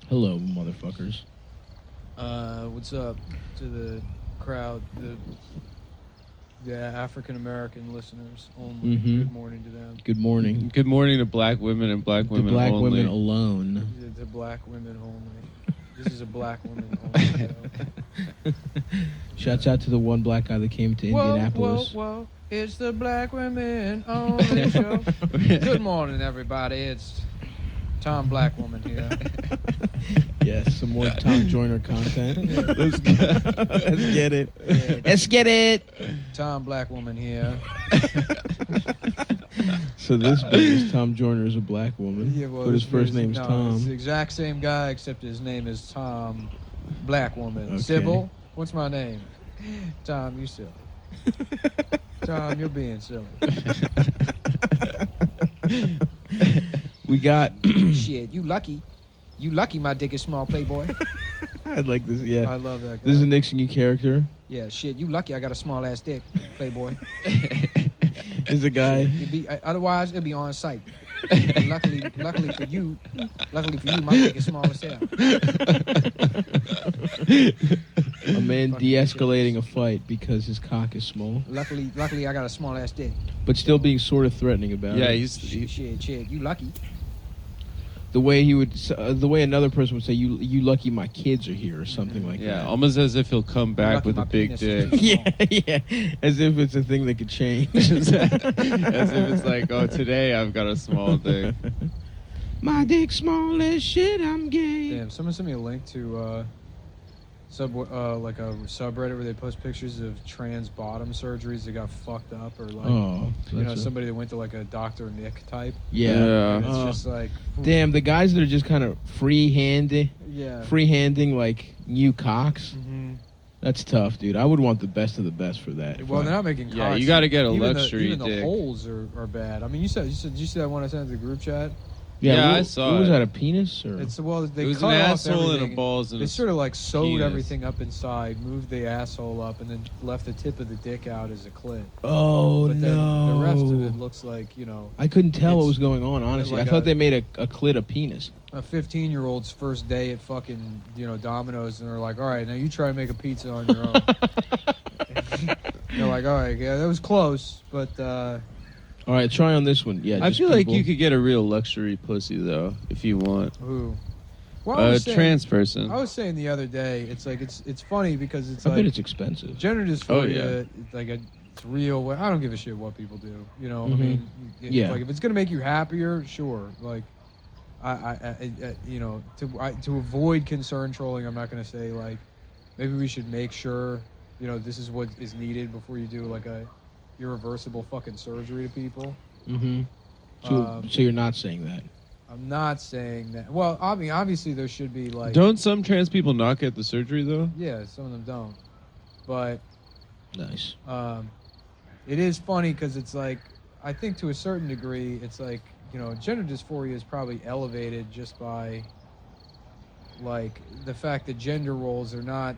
Hello, motherfuckers. What's up to the crowd, the African American listeners only? Good morning to them. Good morning. Good morning to black women and black To women black only. women alone. To black women only. This is a black woman only show. Shouts out to the one black guy that came to Indianapolis. Whoa. It's the black women only show. Good morning, everybody. It's Tom Black Woman here. Yes, some more Tom Joyner content. Let's go. Let's get it. Let's get it. Tom Black Woman here. So this bit is Tom Joyner is a black woman, but his first name's Tom. It's the exact same guy, except his name is Tom Black Woman. Okay. Sybil, what's my name? Tom, you silly. Tom, you're being silly. We got... Shit, you lucky. You lucky my dick is small, Playboy. I like this, yeah. I love that guy. This is a Nixon U character. Yeah, shit, you lucky I got a small ass dick, Playboy. Is a guy... Otherwise, it'd be on site. luckily for you, my dick is small as hell. A man de-escalating a fight because his cock is small, Luckily, I got a small ass dick. but still being sort of threatening about it. Yeah, Shit, you lucky. The way he would, the way another person would say, "You lucky my kids are here" or something like that. almost as if he'll come back with a big dick. Yeah, as if it's a thing that could change. As if it's like, oh, today I've got a small dick. My dick small as shit. I'm gay. Damn, someone sent me a link to like a subreddit where they post pictures of trans bottom surgeries that got fucked up, or like somebody that went to like a Dr. Nick type. Yeah. And it's just like, damn, the guys that are just kind of freehanding like new cocks. Mm-hmm. That's tough, dude. I would want the best of the best for that. Well, they're not making cocks. Yeah, you got to get a even luxury even dick. the holes are bad. I mean, you see that one I sent to the group chat? Yeah, I saw it. Was that, a penis? Or? They It was cut an off asshole and everything. a balls and They a sort of like sewed penis. everything up inside, moved the asshole up, and then left the tip of the dick out as a clit. Oh, But then no. the rest of it looks like, I couldn't tell what it's was going on, honestly. like I thought they made a clit a penis. a 15-year-old's first day at fucking, Domino's, and they're like, all right, now you try to make a pizza on your own. They're like, all right, yeah, that was close, but All right, try on this one. Yeah, I just feel like people. you could get a real luxury pussy, though, if you want. who? Well, I A was saying- trans person. I was saying the other day, it's like it's funny because it's I like bet it's expensive. gender dysphoria. yeah. It's like it's real. I don't give a shit what people do. I Mhm. mean, Yeah. Like if it's gonna make you happier, sure. Like, to avoid concern trolling, I'm not gonna say like maybe we should make sure this is what is needed before you do like a irreversible fucking surgery to people. Mm-hmm. So you're not saying that? I'm not saying that. Well, I mean, obviously there should be like. Don't some trans people not get the surgery, though? Yeah, some of them don't. But Nice. it is funny because it's like, I think to a certain degree, it's like, gender dysphoria is probably elevated just by, like, the fact that gender roles are not,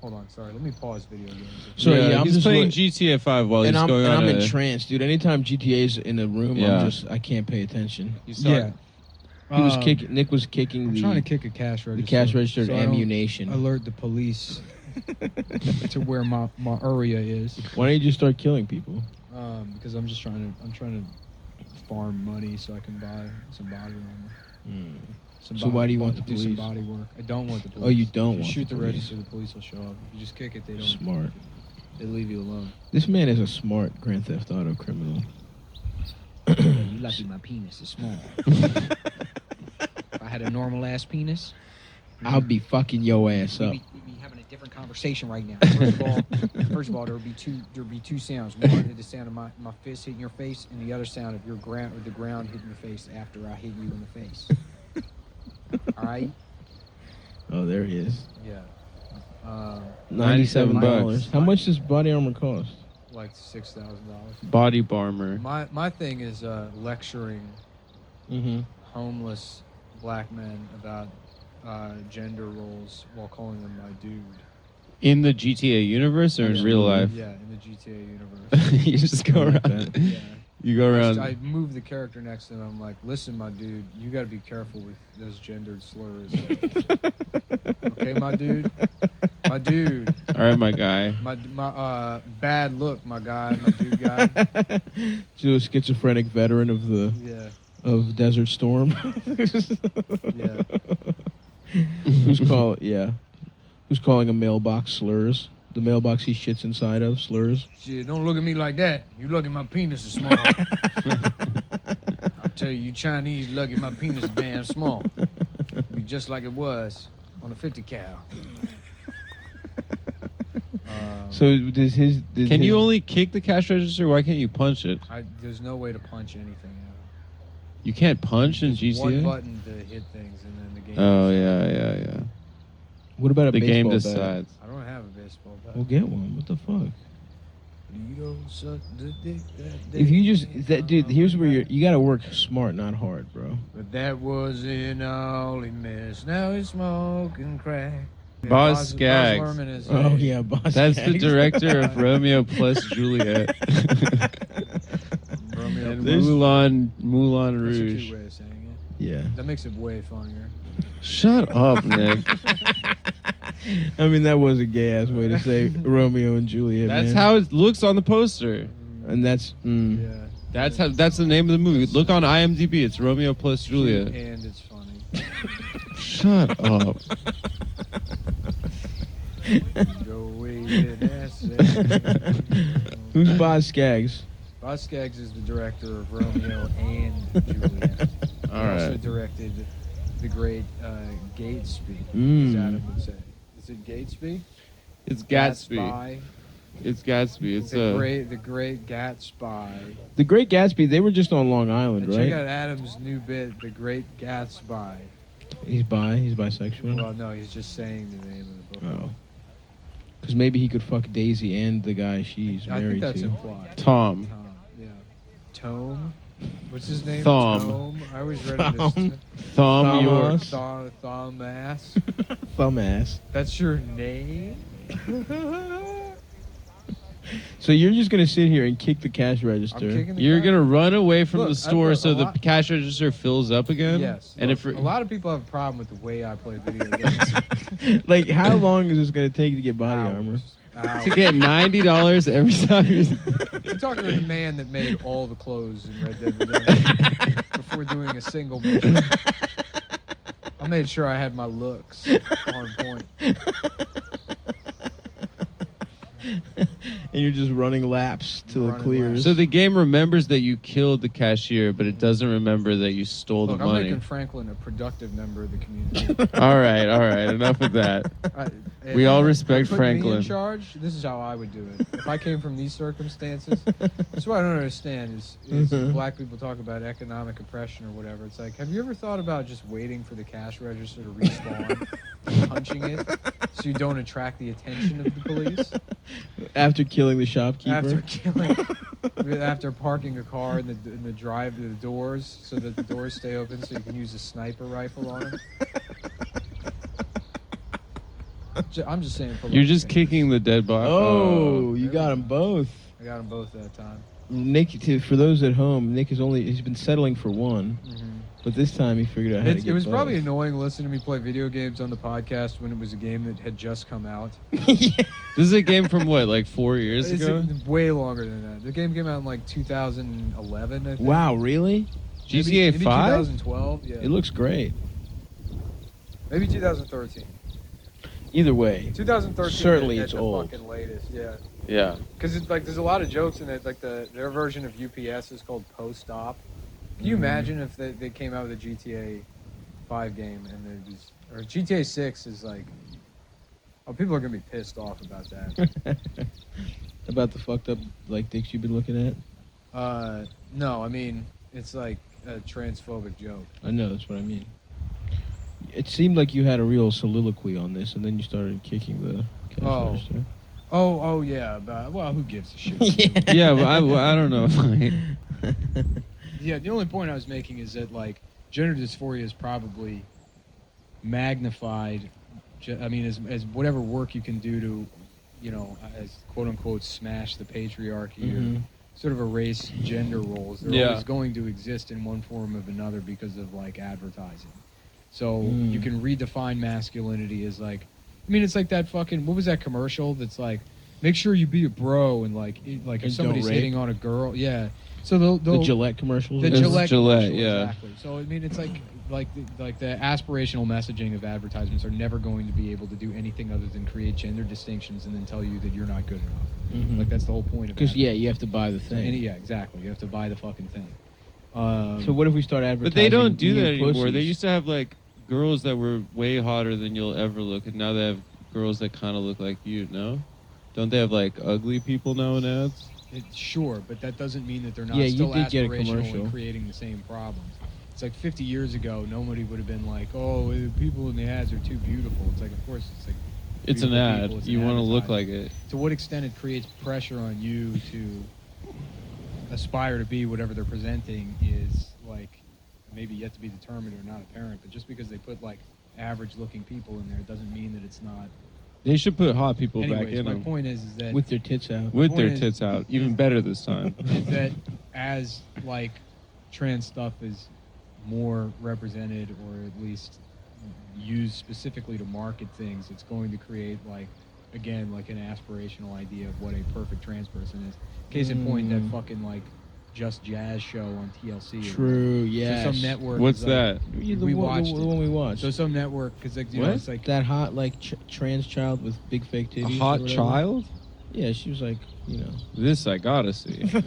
hold on, sorry, let me pause video games. So yeah, I'm he's just playing like- GTA 5 while he's going on I'm a... entranced, dude. Anytime GTA's in the room, Yeah. I can't pay attention. You saw He was kicking. Nick was kicking I'm trying to kick a cash register. the cash registered so I don't ammunition. alert the police to where my area is. Why don't you just start killing people? Because I'm trying to farm money so I can buy some body armor. So why do you want the do some police? body work? I don't want the police. Oh, you don't If want you shoot the the police. register, the police will show up. If you just kick it, they don't. Smart. They leave you alone. This man is a smart Grand Theft Auto criminal. You lucky my penis is small. If I had a normal ass penis, I'll be fucking your ass up. we'd be having a different conversation right now. First of all, there'd be two sounds. One, the sound of my fist hitting your face, and the other sound of the ground hitting your face after I hit you in the face. All right. Oh, there he is. Yeah. $97. $97. How much does body armor cost? Like $6,000. Body barmer. My thing is lecturing Mm-hmm. homeless black men about gender roles while calling them my dude. In the GTA universe or in real life? Yeah, in the GTA universe. You just go I like around. that. Yeah. You go around. I move the character next to him. I'm like, listen, my dude, you got to be careful with those gendered slurs. Okay, my dude. My dude. All right, my guy. My bad look, my guy, my dude guy. To a schizophrenic veteran of the Yeah. of Desert Storm. Yeah. Who's calling a mailbox slurs? The mailbox he shits inside of slurs. Shit, don't look at me like that. You lucky my penis is small. I'll tell you, you Chinese lucky my penis is damn small. Be just like it was on a 50 cal. So does his? Can you only kick the cash register? Why can't you punch it? There's no way to punch anything out. You can't punch in There's GTA? one button to hit things, and then the game. Oh, yeah. What about a The game baseball bat? decides. I don't have a baseball bat. We'll get one. What the fuck? You don't suck the dick that If you day. just dude, here's where you gotta work smart, not hard, bro. But that was in all he missed. Now he's smoking crack. Yeah, Boz Scaggs. Lerman is Oh yeah, boss. That's the Gags. director of Romeo plus Juliet. Romeo. And There's- Moulin That's a Rouge. cute way of saying Yeah. it. That makes it way funnier. Shut up, Nick. I mean, that was a gay ass way to say Romeo and Juliet. That's man. how it looks on the poster. And that's. Yeah. That's the name of the movie. Look on IMDb. It's Romeo plus Juliet. And it's funny. Shut up. Go away with that. Who's Boz Scaggs? Boz Scaggs is the director of Romeo and Juliet. All He also right. directed the great Gatsby, Mm. as Adam would say. Is it Gatsby? It's Gatsby. Gatsby. It's Gatsby. It's The great Gatsby. The Great Gatsby. They were just on Long Island, And check right? out Adam's new bit, The Great Gatsby. He's bisexual. Well, no, he's just saying the name of the book. Oh. Because maybe he could fuck Daisy and the guy she's I think married that's to. implied. Tom. Yeah. Tome? What's his name? Thom. Tome? I always read it as Thom. Thom York. Thomas. Thumb ass. That's your name? So you're just gonna sit here and kick the cash I'm register. kicking the You're guy. gonna run away from Look, the store look, so a the lot- cash register fills up again. Yes. And Look, if a lot of people have a problem with the way I play video games. Like, how long is this gonna take to get body armor? Hours. to get $90 every time. I'm talking to the man that made all the clothes in Red Dead Redemption before doing a single mission. I made sure I had my looks on point. And you're just running laps till it Running clears. So the game remembers that you killed the cashier, but it doesn't remember that you stole Look, the I'm money. making Franklin a productive member of the community. All right. Enough of that. We all respect Put me in Franklin. charge. This is how I would do it. If I came from these circumstances, that's what I don't understand is black people talk about economic oppression or whatever. It's like, have you ever thought about just waiting for the cash register to respawn, and punching it, so you don't attract the attention of the police? After killing the shopkeeper. After parking a car in the drive to the doors, so that the doors stay open, so you can use a sniper rifle on them. I'm just saying. For You're just kicking the dead body. Oh, you got them both. I got them both that time. Nick, for those at home, Nick he's been settling for one, but this time he figured out how to get It was both. probably annoying listening to me play video games on the podcast when it was a game that had just come out. This is a game from what, like 4 years It's ago? way longer than that. The game came out in like 2011, I think. Wow, really? GTA maybe 5? 2012, yeah. It looks great. Maybe 2013. Either way, 2013. Certainly at it's the old. fucking latest, yeah. Yeah. Because it's like there's a lot of jokes in it. Like their version of UPS is called Post Op. Can you imagine if they came out with a GTA 5 game and it was, or GTA 6 is like, oh, people are gonna be pissed off about that. about the fucked up like dicks you've been looking at. No, I mean it's like a transphobic joke. I know, that's what I mean. It seemed like you had a real soliloquy on this, and then you started kicking the cash register. Oh yeah. Well, who gives a shit? Yeah, but I don't know. Yeah, the only point I was making is that like gender dysphoria is probably magnified. I mean, as whatever work you can do to, as quote unquote smash the patriarchy or sort of erase gender roles. They're Yeah. always going to exist in one form of another because of like advertising. So Mm. you can redefine masculinity as like, I mean, it's like that fucking, what was that commercial that's like, make sure you be a bro and like like if And somebody's don't rape. hitting on a girl, yeah. So they'll The Gillette commercials. the It's Gillette, Gillette, commercial, yeah. exactly. So I mean, it's like the aspirational messaging of advertisements are never going to be able to do anything other than create gender distinctions and then tell you that you're not good enough. Mhm. Like that's the whole point of. Because you have to buy the So, thing. yeah, exactly. You have to buy the fucking thing. So what if we start advertising? But they don't do nude that anymore. pussies? They used to have like girls that were way hotter than you'll ever look, and now they have girls that kind of look like you. No, don't they have like ugly people now in ads? Sure, but that doesn't mean that they're not Yeah, you still did get a aspirational commercial. and creating the same problems. It's like 50 years ago, nobody would have been like, "Oh, the people in the ads are too beautiful." It's like, of course, it's like It's an beautiful ad. people, it's an You want to look like advertisement. it. To what extent it creates pressure on you to aspire to be whatever they're presenting is like maybe yet to be determined or not apparent. But just because they put like average-looking people in there doesn't mean that it's not. They should put hot people back Anyways, in my them point is that with their tits out. with point their is- tits out. Even better this time. is that as like trans stuff is more represented or at least used specifically to market things, it's going to create like again like an aspirational idea of what a perfect trans person is. Case in point, that Mm. fucking like Just Jazz show on TLC. True. So Yes. some network. What's is like- that? We watched the it. one we watched. So some network because like you know What? it's like that hot like trans child with big fake A titties. or hot whatever. child? Yeah, she was like, This I gotta see. so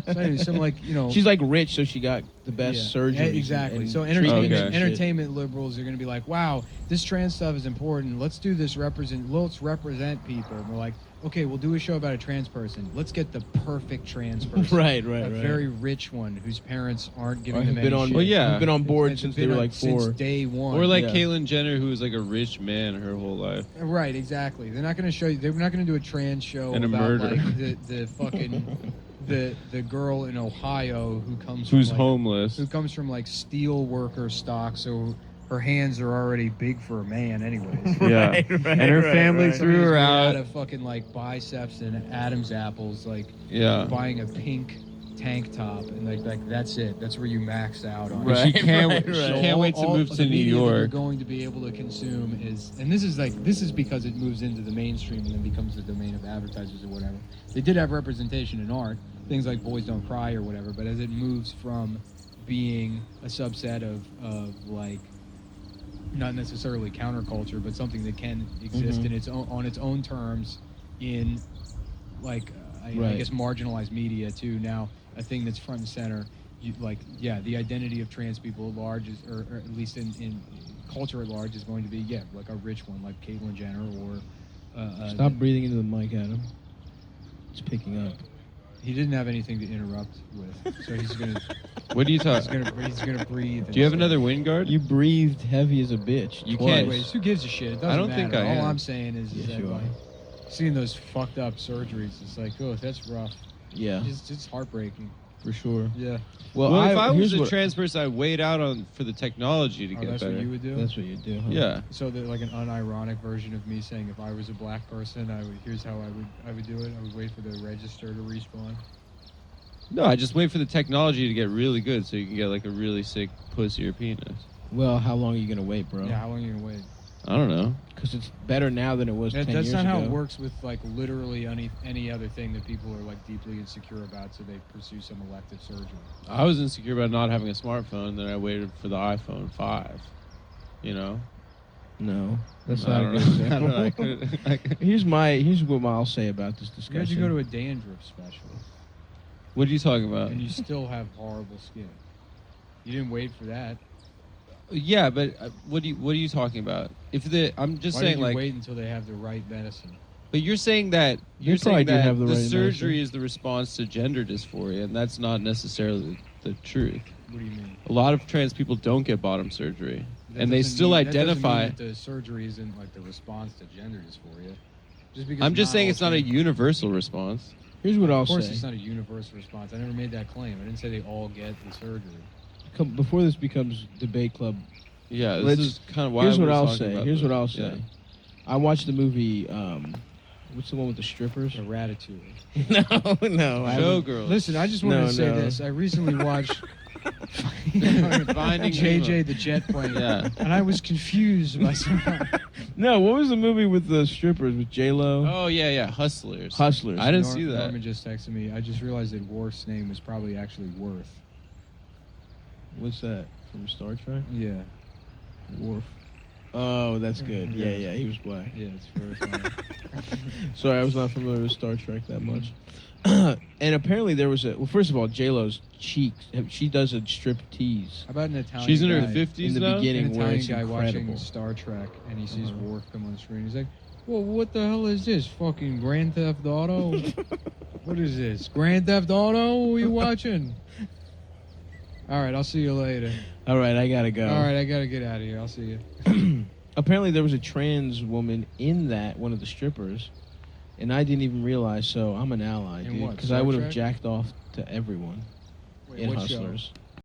anyway, some like you know she's like rich, so she got the best Yeah, surgery. exactly. So treatments Okay. entertainment, and shit. entertainment liberals are going to be like, "Wow, this trans stuff is important. Let's do this. Let's represent people." And we're like, "Okay, we'll do a show about a trans person. Let's get the perfect trans person, Right, a right. very rich one whose parents aren't giving Or them have any been on, shit. Well, yeah. have been on board It's since been they were on- like 4. since day one. Or like Yeah. Caitlyn Jenner, who was like a rich man her whole life. Right, exactly. They're not going to show you. They're not going to do a trans show And a about murder. like the fucking the girl in Ohio who comes Who's from, like, homeless. who comes from like steel worker stock, so her hands are already big for a man, anyways. Yeah. Right, right, and her right, family right. threw her Somebody's made out. of fucking like biceps and Adam's apples, like Yeah. buying a pink tank top, and like that's it. That's where you max out on. Right. She can't- right, she right. can't wait to move of to the New media that You're York. going to be able to consume is, and this is because it moves into the mainstream and then becomes the domain of advertisers or whatever. They did have representation in art, things like Boys Don't Cry or whatever, but as it moves from being a subset of like not necessarily counterculture, but something that can exist Mhm. in its own on its own terms in like I Right. guess marginalized media too. Now a thing that's front and center. The identity of trans people at large is, or at least in culture at large, is going to be like a rich one, like Caitlyn Jenner or. Stop breathing into the mic, Adam. It's picking up. He didn't have anything to interrupt with, so he's gonna What are you he's talking? gonna breathe. Do you have and another say- wind guard? You breathed heavy as a bitch. You twice. can't- Anyways, who gives a shit? It doesn't I don't matter. think I All am. I'm saying is Yes, that you are. like seeing those fucked up surgeries, it's like, oh, that's rough. Yeah, It's heartbreaking. for sure. Yeah. Well, if I was here's a what- trans person, I'd wait out on for the technology to Oh, get that's better. what you would do. That's what you do. Huh? Yeah. So that like an unironic version of me saying if I was a black person, here's how I would do it. I would wait for the register to respawn. No, I just wait for the technology to get really good, so you can get like a really sick pussy or penis. Well, how long are you gonna wait, bro? Yeah, how long are you gonna wait? I don't know. Because it's better now than it was 10 That's years not ago. how it works with like literally any other thing that people are like deeply insecure about, so they pursue some elective surgery. I was insecure about not having a smartphone, then I waited for the iPhone 5. You know? No, that's I not a don't good know. example. I don't know, I could- Here's what I'll say about this You discussion. had to go to a dandruff specialist, What are you talking about? and you still have horrible skin. You didn't wait for that. Yeah, but what are you talking about? I'm just Why saying did you like, wait until they have the right medicine? but you're saying that They probably do have the the right surgery medicine. is the response to gender dysphoria, and that's not necessarily the truth. What do you mean? A lot of trans people don't get bottom surgery, That and they doesn't still mean- that doesn't mean identify. that the surgery isn't like the response to gender dysphoria. Just because I'm just saying all it's not a trans- universal response. Here's what I'll Of course, say. it's not a universal response. I never made that claim. I didn't say they all get the surgery. Before this becomes debate club, Yeah, this Let's- is kind of why here's we're what I'll talking say. about Here's this. what I'll say. Yeah. I watched the movie What's the one with the strippers? The Ratatouille. No, no. I haven't- Showgirls. Listen, I just wanted No, to say no. this. I recently watched Finding JJ Nemo. the jet plane. Yeah. And I was confused by some. No, what was the movie with the strippers with J-Lo? Oh yeah, Hustlers. Hustlers. I didn't see that. Norman just texted me. I just realized that Worf's name was probably actually Worth. What's that? From Star Trek? Yeah. Worf. Oh, that's good. Yeah. Yeah, he was black. Yeah, it's very funny. Sorry, I was not familiar with Star Trek that much. And apparently there was a... Well, first of all, J-Lo's cheeks. She does a strip tease How about an Italian She's in guy, her 50s in the now. beginning an where Italian it's guy incredible. watching Star Trek, and he sees Uh-huh. Worf come on the screen. He's like, well, what the hell is this? Fucking Grand Theft Auto? What is this? Grand Theft Auto? What are you watching? All right, I'll see you later. All right, I gotta go. All right, I got to get out of here. I'll see you. Apparently there was a trans woman in that, one of the strippers, and I didn't even realize, so I'm an ally, In dude. what, Because I Star would have Trek? jacked off to everyone Wait, in what show? Hustlers.